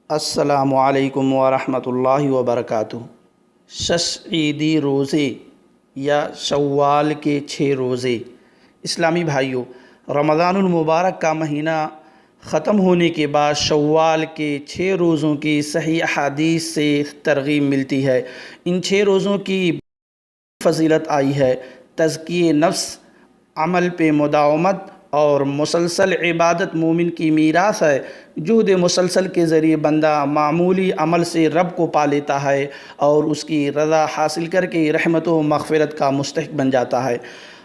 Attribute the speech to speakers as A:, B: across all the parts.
A: السلام علیکم ورحمۃ اللہ وبرکاتہ۔ عیدی روزے یا شوال کے 6 روزے۔ اسلامی بھائیوں، رمضان المبارک کا مہینہ ختم ہونے کے بعد شوال کے 6 روزوں کی صحیح احادیث سے ترغیب ملتی ہے۔ ان 6 روزوں کی فضیلت آئی ہے: تزکیہ نفس، عمل پہ مداومت اور مسلسل عبادت مومن کی میراث ہے۔ جہد مسلسل کے ذریعے بندہ معمولی عمل سے رب کو پا لیتا ہے اور اس کی رضا حاصل کر کے رحمت و مغفرت کا مستحق بن جاتا ہے۔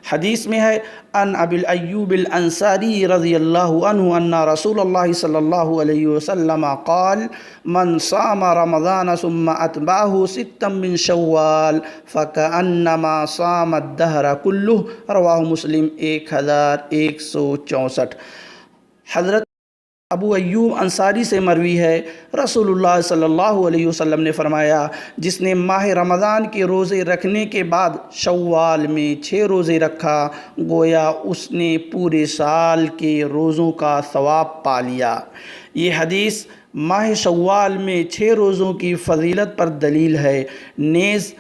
A: حدیث میں ہے، ان ابی ایوب الانصاری رضی اللہ عنہ ان رسول اللہ صلی اللہ علیہ وسلم قال: من صام رمضان ثم اتبعه 6 من شوال فکأنما صام الدہر کلہ۔ رواہ مسلم 1164۔ حضرت ابو ایوب انصاری سے مروی ہے، رسول اللہ صلی اللہ علیہ وسلم نے فرمایا، جس نے ماہ رمضان کے روزے رکھنے کے بعد شوال میں 6 روزے رکھا، گویا اس نے پورے سال کے روزوں کا ثواب پا لیا۔ یہ حدیث ماہ شوال میں 6 روزوں کی فضیلت پر دلیل ہے۔ نیز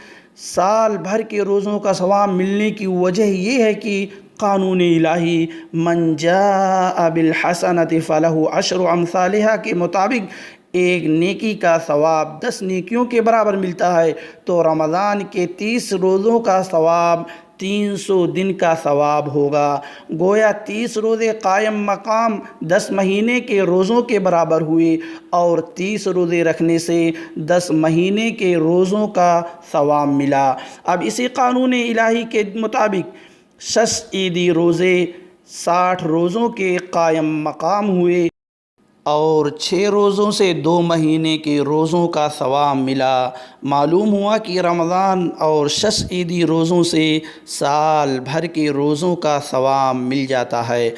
A: سال بھر کے روزوں کا ثواب ملنے کی وجہ یہ ہے کہ قانون الہی من جاء بالحسنۃ فلہ 10 امثالھا کے مطابق ایک نیکی کا ثواب 10 نیکیوں کے برابر ملتا ہے، تو رمضان کے 30 روزوں کا ثواب 300 دن کا ثواب ہوگا۔ گویا 30 روزے قائم مقام 10 مہینے کے روزوں کے برابر ہوئے، اور 30 روزے رکھنے سے 10 مہینے کے روزوں کا ثواب ملا۔ اب اسی قانون الہی کے مطابق 6 عیدی روزے 60 روزوں کے قائم مقام ہوئے، اور 6 روزوں سے 2 مہینے کے روزوں کا ثواب ملا۔ معلوم ہوا کہ رمضان اور 6 عیدی روزوں سے سال بھر کے روزوں کا ثواب مل جاتا ہے۔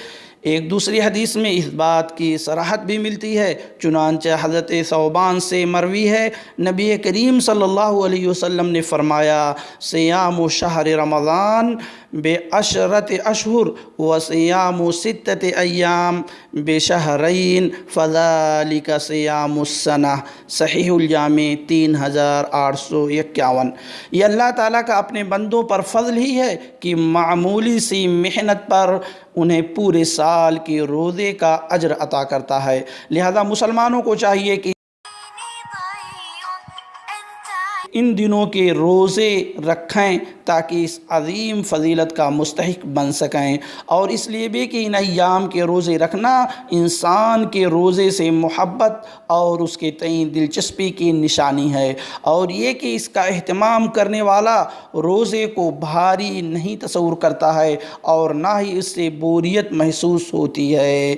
A: ایک دوسری حدیث میں اس بات کی صراحت بھی ملتی ہے، چنانچہ حضرت ثوبان سے مروی ہے، نبی کریم صلی اللہ علیہ وسلم نے فرمایا: صیام شہر رمضان ب10 اشہر وصیام 6 ایام بشہرین فذلک صیام السنہ۔ صحیح الجامع 3851۔ یہ اللہ تعالیٰ کا اپنے بندوں پر فضل ہی ہے کہ معمولی سی محنت پر انہیں پورے سال کے روزے کا اجر عطا کرتا ہے۔ لہذا مسلمانوں کو چاہیے کہ ان دنوں کے روزے رکھیں تاکہ اس عظیم فضیلت کا مستحق بن سکیں، اور اس لیے بھی کہ ان ایام کے روزے رکھنا انسان کے روزے سے محبت اور اس کے تئیں دلچسپی کی نشانی ہے، اور یہ کہ اس کا اہتمام کرنے والا روزے کو بھاری نہیں تصور کرتا ہے اور نہ ہی اس سے بوریت محسوس ہوتی ہے۔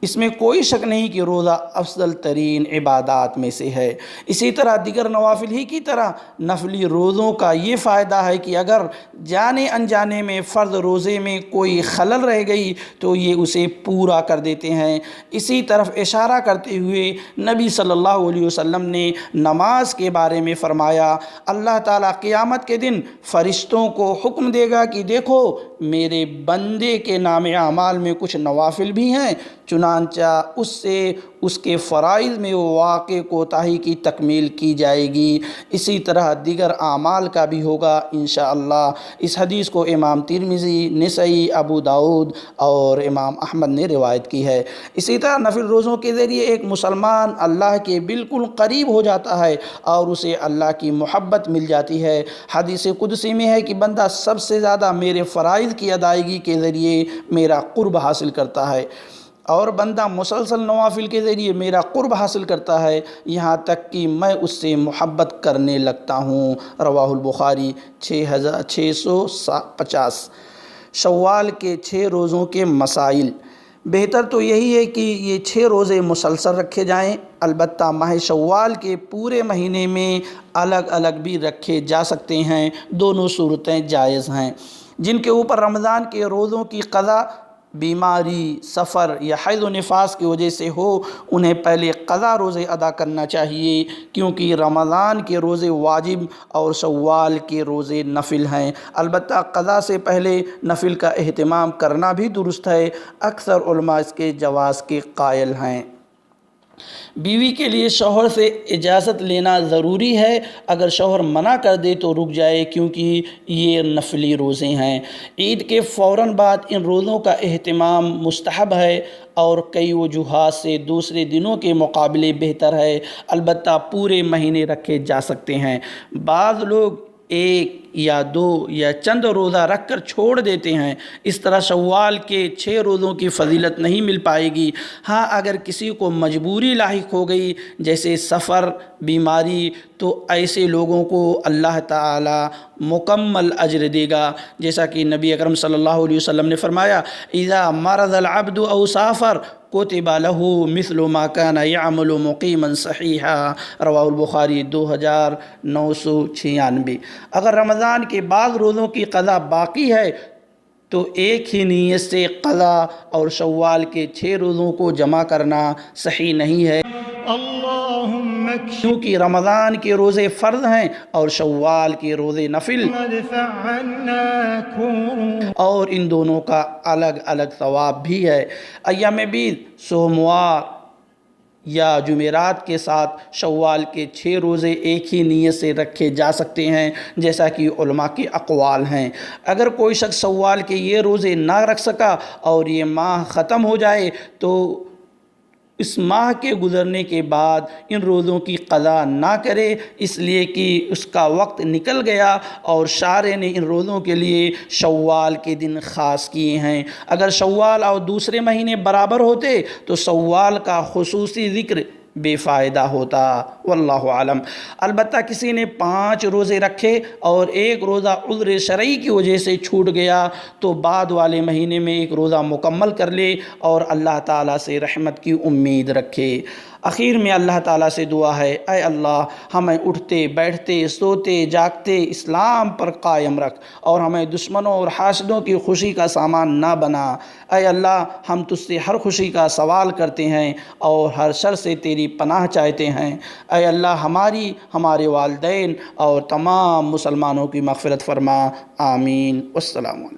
A: اس میں کوئی شک نہیں کہ روزہ افضل ترین عبادات میں سے ہے۔ اسی طرح دیگر نوافل ہی کی طرح نفلی روزوں کا یہ فائدہ ہے کہ اگر جانے انجانے میں فرض روزے میں کوئی خلل رہ گئی تو یہ اسے پورا کر دیتے ہیں۔ اسی طرف اشارہ کرتے ہوئے نبی صلی اللہ علیہ وسلم نے نماز کے بارے میں فرمایا: اللہ تعالیٰ قیامت کے دن فرشتوں کو حکم دے گا کہ دیکھو، میرے بندے کے نام اعمال میں کچھ نوافل بھی ہیں، چنانچہ اس سے اس کے فرائض میں واقع کوتاہی کی تکمیل کی جائے گی۔ اسی طرح دیگر اعمال کا بھی ہوگا انشاءاللہ۔ اس حدیث کو امام ترمذی، نسائی، ابو داؤد اور امام احمد نے روایت کی ہے۔ اسی طرح نفل روزوں کے ذریعے ایک مسلمان اللہ کے بالکل قریب ہو جاتا ہے اور اسے اللہ کی محبت مل جاتی ہے۔ حدیث قدسی میں ہے کہ بندہ سب سے زیادہ میرے فرائض کی ادائیگی کے ذریعے میرا قرب حاصل کرتا ہے، اور بندہ مسلسل نوافل کے ذریعے میرا قرب حاصل کرتا ہے، یہاں تک کہ میں اس سے محبت کرنے لگتا ہوں۔ رواہ البخاری 6650۔ شوال کے 6 روزوں کے مسائل۔ بہتر تو یہی ہے کہ یہ 6 روزے مسلسل رکھے جائیں، البتہ ماہ شوال کے پورے مہینے میں الگ الگ بھی رکھے جا سکتے ہیں، دونوں صورتیں جائز ہیں۔ جن کے اوپر رمضان کے روزوں کی قضا بیماری، سفر یا حیض و نفاس کی وجہ سے ہو، انہیں پہلے قضا روزے ادا کرنا چاہیے، کیونکہ رمضان کے روزے واجب اور شوال کے روزے نفل ہیں۔ البتہ قضا سے پہلے نفل کا اہتمام کرنا بھی درست ہے، اکثر علماء اس کے جواز کے قائل ہیں۔ بیوی کے لیے شوہر سے اجازت لینا ضروری ہے، اگر شوہر منع کر دے تو رک جائے، کیونکہ یہ نفلی روزے ہیں۔ عید کے فوراً بعد ان روزوں کا اہتمام مستحب ہے اور کئی وجوہات سے دوسرے دنوں کے مقابلے بہتر ہے، البتہ پورے مہینے رکھے جا سکتے ہیں۔ بعض لوگ ایک یا دو یا چند روزہ رکھ کر چھوڑ دیتے ہیں، اس طرح شوال کے 6 روزوں کی فضیلت نہیں مل پائے گی۔ ہاں اگر کسی کو مجبوری لاحق ہو گئی جیسے سفر، بیماری، تو ایسے لوگوں کو اللہ تعالی مکمل اجر دے گا، جیسا کہ نبی اکرم صلی اللہ علیہ وسلم نے فرمایا اذا مرض العبد او سافر کتب له مثل ما كان يعمل مقیما صحیحا، رواہ البخاری 2996۔ اگر رمضان کے بعض روزوں کی قضا باقی ہے تو ایک ہی نیت سے قضا اور شوال کے 6 روزوں کو جمع کرنا صحیح نہیں ہے، کیونکہ رمضان کے روزے فرض ہیں اور شوال کے روزے نفل، اور ان دونوں کا الگ الگ ثواب بھی ہے۔ ایام بیض سوموار یا جمعرات کے ساتھ شوال کے 6 روزے ایک ہی نیت سے رکھے جا سکتے ہیں، جیسا کہ علماء کے اقوال ہیں۔ اگر کوئی شخص شوال کے یہ روزے نہ رکھ سکا اور یہ ماہ ختم ہو جائے تو اس ماہ کے گزرنے کے بعد ان روزوں کی قضا نہ کرے، اس لیے کہ اس کا وقت نکل گیا اور شارع نے ان روزوں کے لیے شوال کے دن خاص کیے ہیں۔ اگر شوال اور دوسرے مہینے برابر ہوتے تو شوال کا خصوصی ذکر بے فائدہ ہوتا، واللہ عالم۔ البتہ کسی نے 5 روزے رکھے اور ایک روزہ عذر شرعی کی وجہ سے چھوٹ گیا تو بعد والے مہینے میں ایک روزہ مکمل کر لے اور اللہ تعالیٰ سے رحمت کی امید رکھے۔ اخیر میں اللہ تعالیٰ سے دعا ہے، اے اللہ ہمیں اٹھتے بیٹھتے سوتے جاگتے اسلام پر قائم رکھ اور ہمیں دشمنوں اور حاسدوں کی خوشی کا سامان نہ بنا۔ اے اللہ ہم تجھ سے ہر خوشی کا سوال کرتے ہیں اور ہر شر سے تیری پناہ چاہتے ہیں۔ اے اللہ ہماری، ہمارے والدین اور تمام مسلمانوں کی مغفرت فرما، آمین۔ والسلام علیکم۔